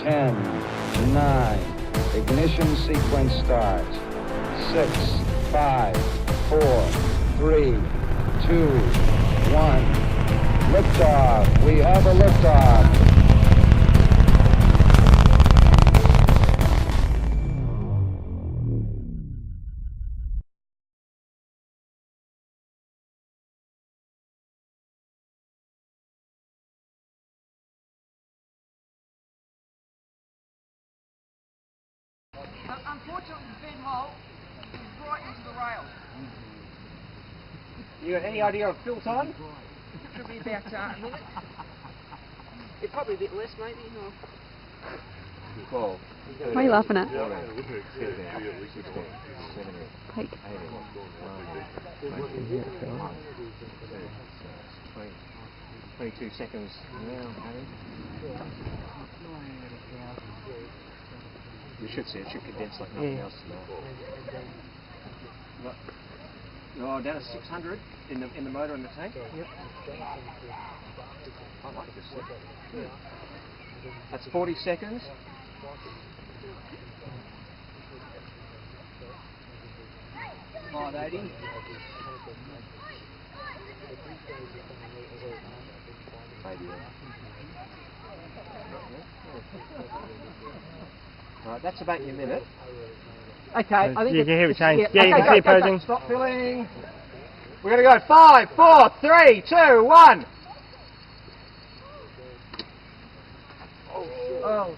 10, 9, ignition sequence starts. 6, 5, 4, 3, 2, 1. Liftoff. We have a liftoff. Unfortunately, the bend hole is right into the rail. You got any idea of fill time? Should be about a minute. It's probably a bit less, maybe. Or... 12. What are you laughing at? 22 seconds now, you should see it should condense like nothing else now. Oh, down to 600 in the motor and the tank. Yep. I like this thing. That's 40 seconds. $5.80. Right, that's about your minute. Okay, I think you can hear it change. Yeah, you okay, can see it go, posing. Stop filling. We're going to go 5, 4, 3, 2, 1. Oh.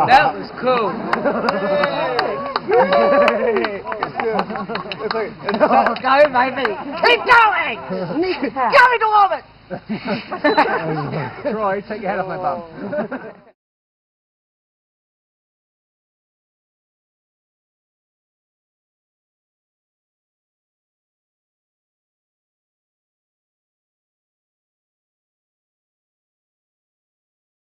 That was cool. Go, baby. Keep going. Go into orbit. Troy, take your head off my bum.